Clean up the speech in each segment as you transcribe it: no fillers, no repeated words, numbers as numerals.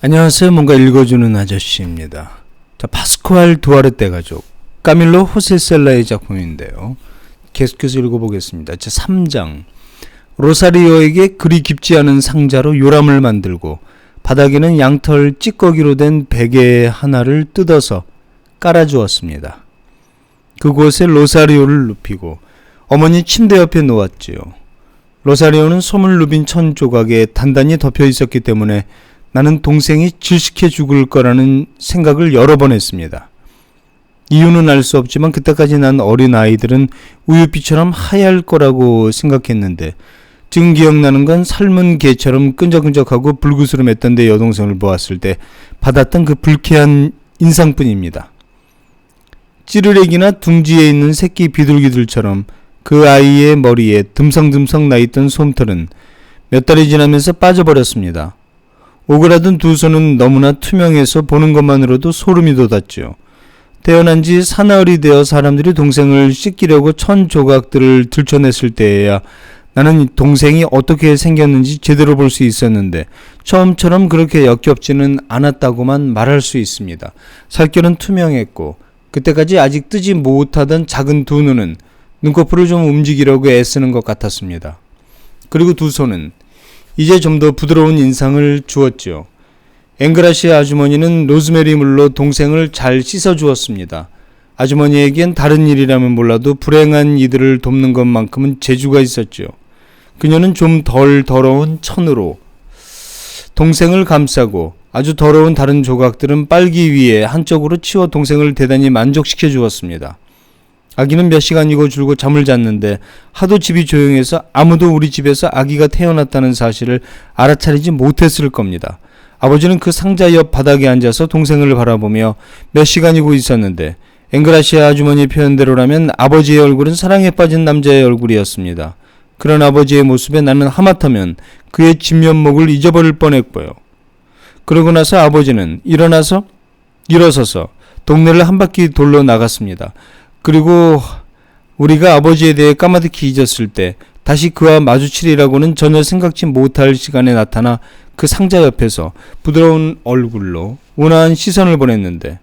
안녕하세요. 뭔가 읽어주는 아저씨입니다. 자, 파스쿠알 두아르테 가족 까밀로 호세셀라의 작품인데요. 계속해서 읽어보겠습니다. 제 3장. 로사리오에게 그리 깊지 않은 상자로 요람을 만들고 바닥에는 양털 찌꺼기로 된 베개 하나를 뜯어서 깔아주었습니다. 그곳에 로사리오를 눕히고 어머니 침대 옆에 놓았지요. 로사리오는 솜을 누빈 천 조각에 단단히 덮여 있었기 때문에 나는 동생이 질식해 죽을 거라는 생각을 여러 번 했습니다. 이유는 알 수 없지만 그때까지 난 어린 아이들은 우유빛처럼 하얄 거라고 생각했는데 지금 기억나는 건 삶은 개처럼 끈적끈적하고 불구스름했던 내 여동생을 보았을 때 받았던 그 불쾌한 인상뿐입니다. 찌르레기나 둥지에 있는 새끼 비둘기들처럼 그 아이의 머리에 듬성듬성 나있던 솜털은 몇 달이 지나면서 빠져버렸습니다. 오그라든 두 손은 너무나 투명해서 보는 것만으로도 소름이 돋았죠. 태어난 지 사나흘이 되어 사람들이 동생을 씻기려고 천 조각들을 들춰냈을 때에야 나는 동생이 어떻게 생겼는지 제대로 볼 수 있었는데 처음처럼 그렇게 역겹지는 않았다고만 말할 수 있습니다. 살결은 투명했고 그때까지 아직 뜨지 못하던 작은 두 눈은 눈꺼풀을 좀 움직이려고 애쓰는 것 같았습니다. 그리고 두 손은 이제 좀 더 부드러운 인상을 주었죠. 앵그라시아 아주머니는 로즈메리 물로 동생을 잘 씻어주었습니다. 아주머니에겐 다른 일이라면 몰라도 불행한 이들을 돕는 것만큼은 재주가 있었죠. 그녀는 좀 덜 더러운 천으로 동생을 감싸고 아주 더러운 다른 조각들은 빨기 위해 한쪽으로 치워 동생을 대단히 만족시켜 주었습니다. 아기는 몇 시간이고 줄고 잠을 잤는데 하도 집이 조용해서 아무도 우리 집에서 아기가 태어났다는 사실을 알아차리지 못했을 겁니다. 아버지는 그 상자 옆 바닥에 앉아서 동생을 바라보며 몇 시간이고 있었는데 앵그라시아 아주머니 표현대로라면 아버지의 얼굴은 사랑에 빠진 남자의 얼굴이었습니다. 그런 아버지의 모습에 나는 하마터면 그의 진면목을 잊어버릴 뻔했고요. 그러고 나서 아버지는 일어서서 동네를 한 바퀴 돌러 나갔습니다. 그리고 우리가 아버지에 대해 까마득히 잊었을 때 다시 그와 마주치리라고는 전혀 생각지 못할 시간에 나타나 그 상자 옆에서 부드러운 얼굴로 온화한 시선을 보냈는데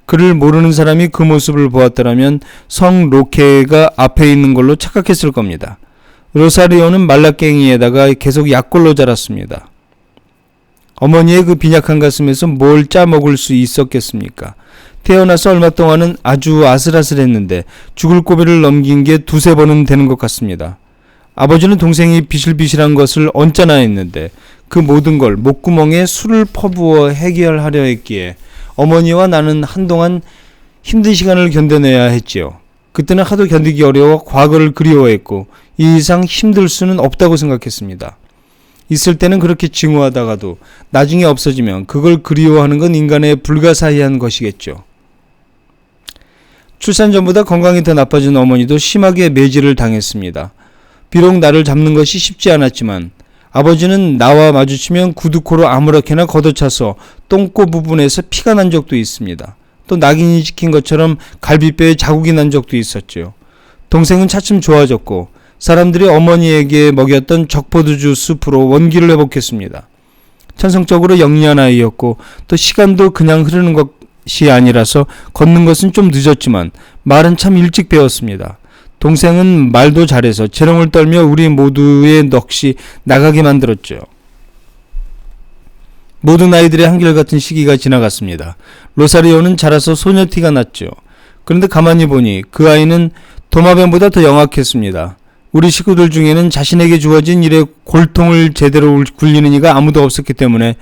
그를 모르는 사람이 그 모습을 보았더라면 성 로케가 앞에 있는 걸로 착각했을 겁니다. 로사리오는 말라깽이에다가 계속 약골로 자랐습니다. 어머니의 그 빈약한 가슴에서 뭘 짜먹을 수 있었겠습니까? 태어나서 얼마 동안은 아주 아슬아슬했는데 죽을 고비를 넘긴 게 두세 번은 되는 것 같습니다. 아버지는 동생이 비실비실한 것을 언짢아 했는데 그 모든 걸 목구멍에 술을 퍼부어 해결하려 했기에 어머니와 나는 한동안 힘든 시간을 견뎌내야 했지요. 그때는 하도 견디기 어려워 과거를 그리워했고 이 이상 힘들 수는 없다고 생각했습니다. 있을 때는 그렇게 증오하다가도 나중에 없어지면 그걸 그리워하는 건 인간의 불가사의한 것이겠죠. 출산 전보다 건강이 더 나빠진 어머니도 심하게 매질을 당했습니다. 비록 나를 잡는 것이 쉽지 않았지만 아버지는 나와 마주치면 구두코로 아무렇게나 걷어차서 똥꼬 부분에서 피가 난 적도 있습니다. 또 낙인이 찍힌 것처럼 갈비뼈에 자국이 난 적도 있었죠. 동생은 차츰 좋아졌고 사람들이 어머니에게 먹였던 적포도주 수프로 원기를 회복했습니다. 천성적으로 영리한 아이였고 또 시간도 그냥 흐르는 것이 아니라서 걷는 것은 좀 늦었지만 말은 참 일찍 배웠습니다. 동생은 말도 잘해서 재롱을 떨며 우리 모두의 넋이 나가게 만들었죠. 모든 아이들의 한결같은 시기가 지나갔습니다. 로사리오는 자라서 소녀티가 났죠. 그런데 가만히 보니 그 아이는 도마뱀보다 더 영악했습니다. 우리 식구들 중에는 자신에게 주어진 일에 골통을 제대로 굴리는 이가 아무도 없었기 때문에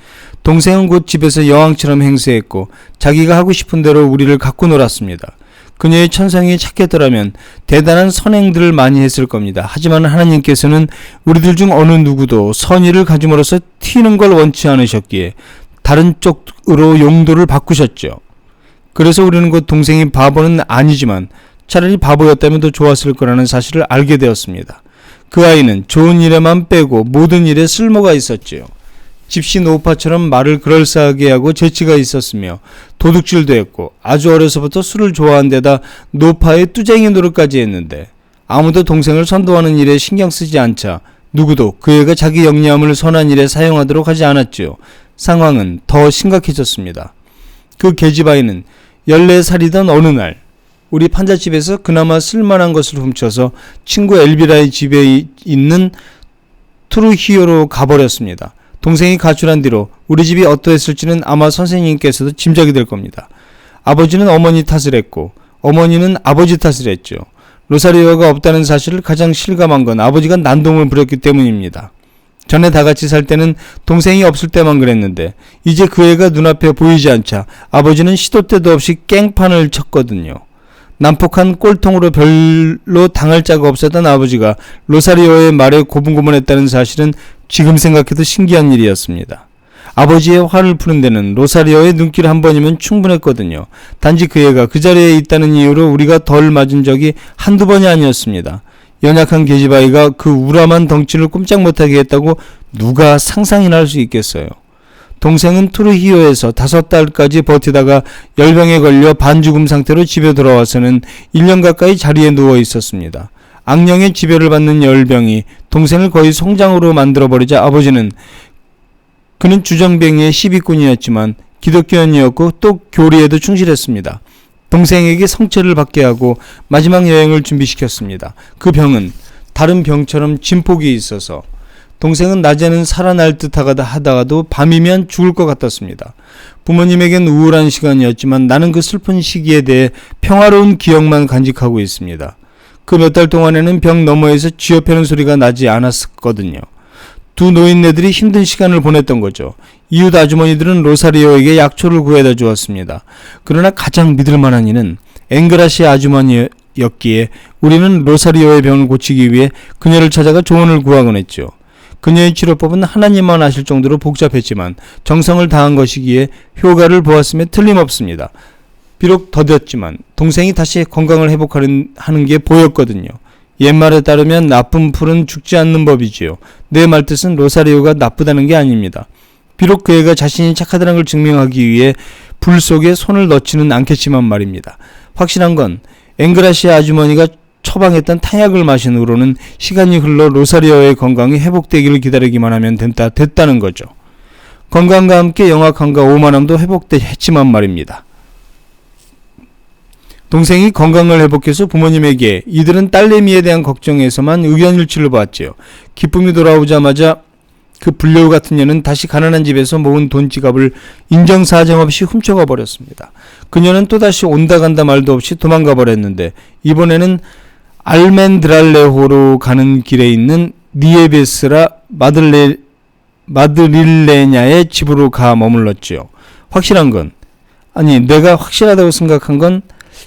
동생은 곧 집에서 여왕처럼 행세했고 자기가 하고 싶은 대로 우리를 갖고 놀았습니다. 그녀의 천성이 착했더라면 대단한 선행들을 많이 했을 겁니다. 하지만 하나님께서는 우리들 중 어느 누구도 선의를 가짐으로써 튀는 걸 원치 않으셨기에 다른 쪽으로 용도를 바꾸셨죠. 그래서 우리는 곧 동생이 바보는 아니지만 차라리 바보였다면 더 좋았을 거라는 사실을 알게 되었습니다. 그 아이는 좋은 일에만 빼고 모든 일에 쓸모가 있었지요. 집시 노파처럼 말을 그럴싸하게 하고 재치가 있었으며 도둑질도 했고 아주 어려서부터 술을 좋아한 데다 노파의 뚜쟁이 노릇까지 했는데 아무도 동생을 선도하는 일에 신경 쓰지 않자 누구도 그 애가 자기 영리함을 선한 일에 사용하도록 하지 않았지요. 상황은 더 심각해졌습니다. 그 계집아이는 14살이던 어느 날 우리 판잣집에서 그나마 쓸만한 것을 훔쳐서 친구 엘비라의 집에 있는 트루히오로 가버렸습니다. 동생이 가출한 뒤로 우리 집이 어떠했을지는 아마 선생님께서도 짐작이 될 겁니다. 아버지는 어머니 탓을 했고 어머니는 아버지 탓을 했죠. 로사리오가 없다는 사실을 가장 실감한 건 아버지가 난동을 부렸기 때문입니다. 전에 다 같이 살 때는 동생이 없을 때만 그랬는데 이제 그 애가 눈앞에 보이지 않자 아버지는 시도 때도 없이 깽판을 쳤거든요. 난폭한 꼴통으로 별로 당할 자가 없었던 아버지가 로사리오의 말에 고분고분했다는 사실은 지금 생각해도 신기한 일이었습니다. 아버지의 화를 푸는 데는 로사리오의 눈길 한 번이면 충분했거든요. 단지 그 애가 그 자리에 있다는 이유로 우리가 덜 맞은 적이 한두 번이 아니었습니다. 연약한 계집아이가 그 우람한 덩치를 꼼짝 못하게 했다고 누가 상상이나 할 수 있겠어요. 동생은 트루히오에서 5달까지 버티다가 열병에 걸려 반죽음 상태로 집에 돌아와서는 1년 가까이 자리에 누워 있었습니다. 악령의 지배를 받는 열병이 동생을 거의 송장으로 만들어버리자 아버지는 그는 주정뱅이의 시비꾼이었지만 기독교인이었고 또 교리에도 충실했습니다. 동생에게 성체를 받게 하고 마지막 여행을 준비시켰습니다. 그 병은 다른 병처럼 진폭이 있어서 동생은 낮에는 살아날 듯 하다가도 밤이면 죽을 것 같았습니다. 부모님에겐 우울한 시간이었지만 나는 그 슬픈 시기에 대해 평화로운 기억만 간직하고 있습니다. 그 몇 달 동안에는 병 너머에서 쥐어패는 소리가 나지 않았거든요. 두 노인네들이 힘든 시간을 보냈던 거죠. 이웃 아주머니들은 로사리오에게 약초를 구해다 주었습니다. 그러나 가장 믿을 만한 이는 앵그라시 아주머니였기에 우리는 로사리오의 병을 고치기 위해 그녀를 찾아가 조언을 구하곤 했죠. 그녀의 치료법은 하나님만 아실 정도로 복잡했지만 정성을 다한 것이기에 효과를 보았음에 틀림없습니다. 비록 더뎠지만 동생이 다시 건강을 회복하는 게 보였거든요. 옛말에 따르면 나쁜 풀은 죽지 않는 법이지요. 내 말뜻은 로사리오가 나쁘다는 게 아닙니다. 비록 그 애가 자신이 착하다는 걸 증명하기 위해 불 속에 손을 넣지는 않겠지만 말입니다. 확실한 건 앵그라시아 아주머니가 처방했던 탕약을 마신 후로는 시간이 흘러 로사리오의 건강이 회복되기를 기다리기만 하면 됐다는 거죠. 건강과 함께 영악함과 오만함도 회복됐지만 말입니다. 동생이 건강을 회복해서 부모님에게 이들은 딸내미에 대한 걱정에서만 의견일치를 보았지요. 기쁨이 돌아오자마자 그 불려우 같은 년은 다시 가난한 집에서 모은 돈 지갑을 인정사정 없이 훔쳐가 버렸습니다. 그녀는 또다시 온다 간다 말도 없이 도망가 버렸는데 이번에는 알멘드랄레호로 가는 길에 있는 니에베스라 마드릴레냐의 집으로 가 머물렀지요. 확실한 건 내가 확실하다고 생각한 건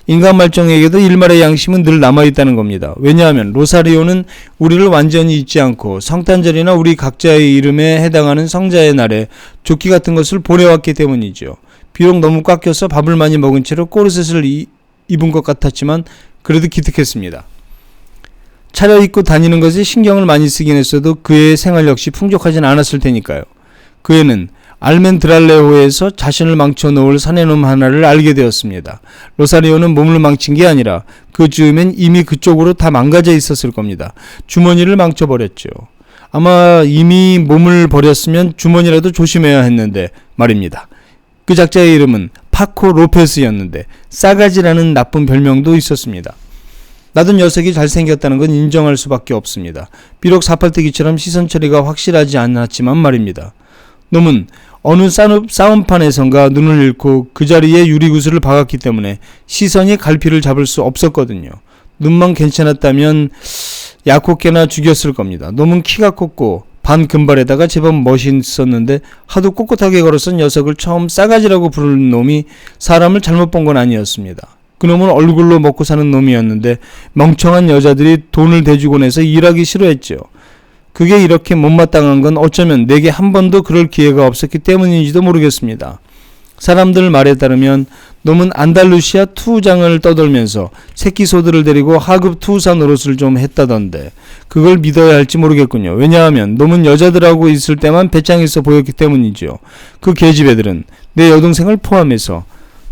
인간 말정에게도 일말의 양심은 늘 남아있다는 겁니다. 왜냐하면 로사리오는 우리를 완전히 잊지 않고 성탄절이나 우리 각자의 이름에 해당하는 성자의 날에 조끼 같은 것을 보내왔기 때문이죠. 비록 너무 꽉 껴서 밥을 많이 먹은 채로 꼬르셋을 입은 것 같았지만 그래도 기특했습니다. 차려입고 다니는 것에 신경을 많이 쓰긴 했어도 그의 생활 역시 풍족하진 않았을 테니까요. 그 애는 알멘드랄레호에서 자신을 망쳐놓을 사내놈 하나를 알게 되었습니다. 로사리오는 몸을 망친 게 아니라 그 즈음엔 이미 그쪽으로 다 망가져 있었을 겁니다. 주머니를 망쳐버렸죠. 아마 이미 몸을 버렸으면 주머니라도 조심해야 했는데 말입니다. 그 작자의 이름은 파코 로페스였는데 싸가지라는 나쁜 별명도 있었습니다. 나도 녀석이 잘생겼다는 건 인정할 수밖에 없습니다. 비록 사팔뜨기처럼 시선 처리가 확실하지 않았지만 말입니다. 놈은 어느 싸움판에선가 눈을 잃고 그 자리에 유리구슬을 박았기 때문에 시선이 갈피를 잡을 수 없었거든요. 눈만 괜찮았다면 약혼깨나 죽였을 겁니다. 놈은 키가 컸고 반금발에다가 제법 멋있었는데 하도 꼿꼿하게 걸어서 녀석을 처음 싸가지라고 부르는 놈이 사람을 잘못 본 건 아니었습니다. 그놈은 얼굴로 먹고 사는 놈이었는데 멍청한 여자들이 돈을 대주곤 해서 일하기 싫어했죠. 그게 이렇게 못마땅한 건 어쩌면 내게 한 번도 그럴 기회가 없었기 때문인지도 모르겠습니다. 사람들 말에 따르면 놈은 안달루시아 투장을 떠돌면서 새끼 소들을 데리고 하급 투사 노릇을 좀 했다던데 그걸 믿어야 할지 모르겠군요. 왜냐하면 놈은 여자들하고 있을 때만 배짱있어 보였기 때문이죠. 그 계집애들은 내 여동생을 포함해서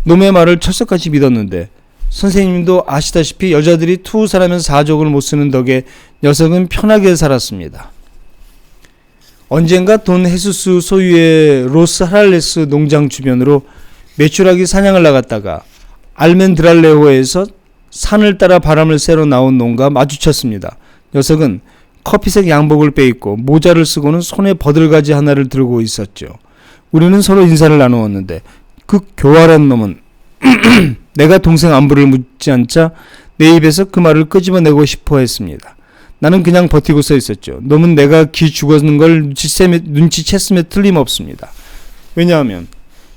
놈의 말을 철석같이 믿었는데 선생님도 아시다시피 여자들이 투사라면서 사족을 못 쓰는 덕에 녀석은 편하게 살았습니다. 언젠가 돈 헤수스 소유의 로스 하랄레스 농장 주변으로 메추라기 사냥을 나갔다가 알멘드랄레호에서 산을 따라 바람을 쐬러 나온 농가 마주쳤습니다. 녀석은 커피색 양복을 빼입고 모자를 쓰고는 손에 버들가지 하나를 들고 있었죠. 우리는 서로 인사를 나누었는데 그 교활한 놈은 내가 동생 안부를 묻지 않자 내 입에서 그 말을 끄집어내고 싶어 했습니다. 나는 그냥 버티고 서 있었죠. 놈은 내가 기 죽었는 걸 눈치챘음에 틀림없습니다. 왜냐하면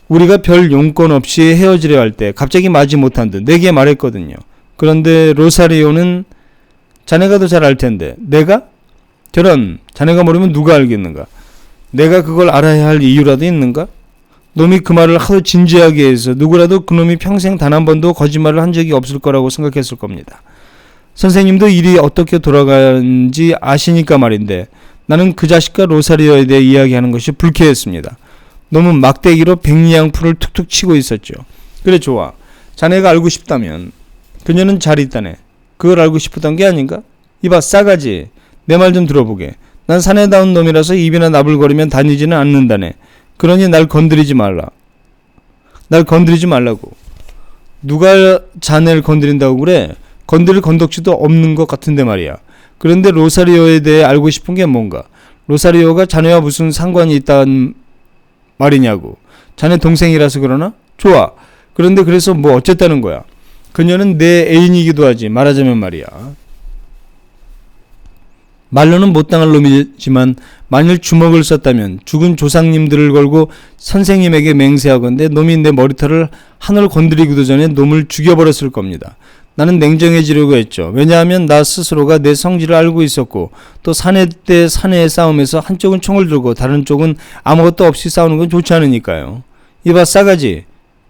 우리가 별 용건 없이 헤어지려 할 때 갑자기 마지 못한 듯 내게 말했거든요. 그런데 로사리오는 자네가 더 잘 알 텐데 내가? 저런, 자네가 모르면 누가 알겠는가? 내가 그걸 알아야 할 이유라도 있는가? 놈이 그 말을 하도 진지하게 해서 누구라도 그놈이 평생 단 한 번도 거짓말을 한 적이 없을 거라고 생각했을 겁니다. 선생님도 일이 어떻게 돌아가는지 아시니까 말인데 나는 그 자식과 로사리오에 대해 이야기하는 것이 불쾌했습니다. 놈은 막대기로 백리양풀을 툭툭 치고 있었죠. 그래, 좋아. 자네가 알고 싶다면 그녀는 잘 있다네. 그걸 알고 싶었던 게 아닌가? 이봐, 싸가지. 내 말 좀 들어보게. 난 사내다운 놈이라서 입이나 나불거리면 다니지는 않는다네. 그러니 날 건드리지 말라. 날 건드리지 말라고. 누가 자네를 건드린다고 그래? 건드릴 건덕지도 없는 것 같은데 말이야. 그런데 로사리오에 대해 알고 싶은 게 뭔가? 로사리오가 자네와 무슨 상관이 있단 말이냐고. 자네 동생이라서 그러나? 좋아. 그런데 그래서 뭐 어쨌다는 거야? 그녀는 내 애인이기도 하지. 말하자면 말이야. 말로는 못 당할 놈이지만 만일 주먹을 썼다면 죽은 조상님들을 걸고 선생님에게 맹세하건대 놈이 내 머리털을 하늘 건드리기도 전에 놈을 죽여버렸을 겁니다. 나는 냉정해지려고 했죠. 왜냐하면 나 스스로가 내 성질을 알고 있었고 또 사내 때 사내의 싸움에서 한쪽은 총을 들고 다른 쪽은 아무것도 없이 싸우는 건 좋지 않으니까요. 이봐, 싸가지.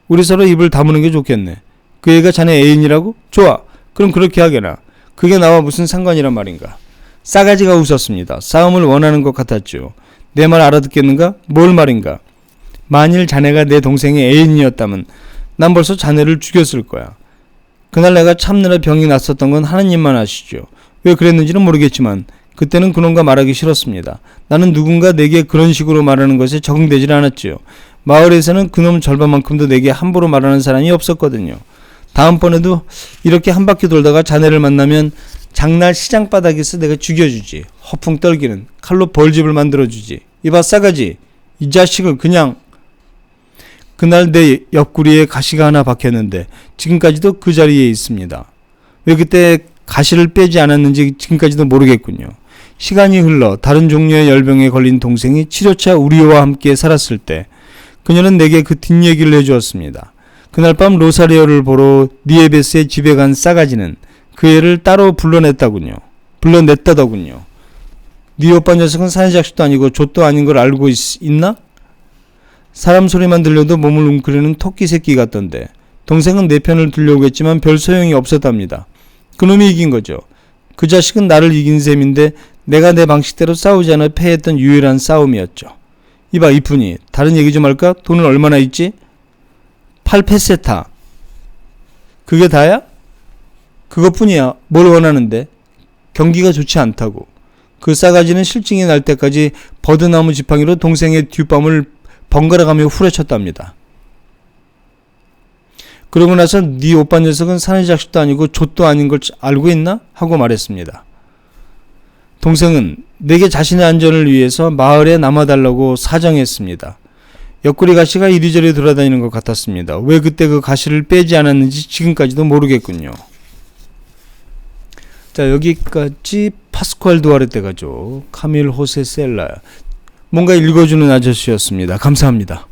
우리 서로 입을 다무는 게 좋겠네. 그 애가 자네 애인이라고? 좋아. 그럼 그렇게 하게나. 그게 나와 무슨 상관이란 말인가? 싸가지가 웃었습니다. 싸움을 원하는 것 같았죠. 내 말 알아듣겠는가? 뭘 말인가? 만일 자네가 내 동생의 애인이었다면 난 벌써 자네를 죽였을 거야. 그날 내가 참느라 병이 났었던 건 하나님만 아시죠. 왜 그랬는지는 모르겠지만 그때는 그놈과 말하기 싫었습니다. 나는 누군가 내게 그런 식으로 말하는 것에 적응되질 않았지요. 마을에서는 그놈 절반만큼도 내게 함부로 말하는 사람이 없었거든요. 다음번에도 이렇게 한 바퀴 돌다가 자네를 만나면 장날 시장 바닥에서 내가 죽여주지. 허풍 떨기는 칼로 벌집을 만들어주지. 이봐, 싸가지. 이 자식을 그냥. 그날 내 옆구리에 가시가 하나 박혔는데 지금까지도 그 자리에 있습니다. 왜 그때 가시를 빼지 않았는지 지금까지도 모르겠군요. 시간이 흘러 다른 종류의 열병에 걸린 동생이 치료차 우리와 함께 살았을 때 그녀는 내게 그 뒷얘기를 해주었습니다. 그날 밤 로사리오를 보러 니에베스의 집에 간 싸가지는 그 애를 따로 불러냈다더군요. 네 오빠 녀석은 사내작식도 아니고 족도 아닌 걸 알고 있나? 사람 소리만 들려도 몸을 웅크리는 토끼 새끼 같던데 동생은 내 편을 들려고 했지만 별 소용이 없었답니다. 그놈이 이긴 거죠. 그 자식은 나를 이긴 셈인데 내가 내 방식대로 싸우지 않아 패했던 유일한 싸움이었죠. 이봐, 이쁜이. 다른 얘기 좀 할까? 돈은 얼마나 있지? 8페세타. 그게 다야? 그것뿐이야. 뭘 원하는데? 경기가 좋지 않다고. 그 싸가지는 실증이 날 때까지 버드나무 지팡이로 동생의 뒷밤을 번갈아가며 후려쳤답니다. 그러고 나서 네 오빠 녀석은 사내작식도 아니고 족도 아닌 걸 알고 있나? 하고 말했습니다. 동생은 내게 자신의 안전을 위해서 마을에 남아달라고 사정했습니다. 옆구리 가시가 이리저리 돌아다니는 것 같았습니다. 왜 그때 그 가시를 빼지 않았는지 지금까지도 모르겠군요. 자, 여기까지 파스쿠알 두아르테 가족 카밀 호세 셀라, 뭔가 읽어주는 아저씨였습니다. 감사합니다.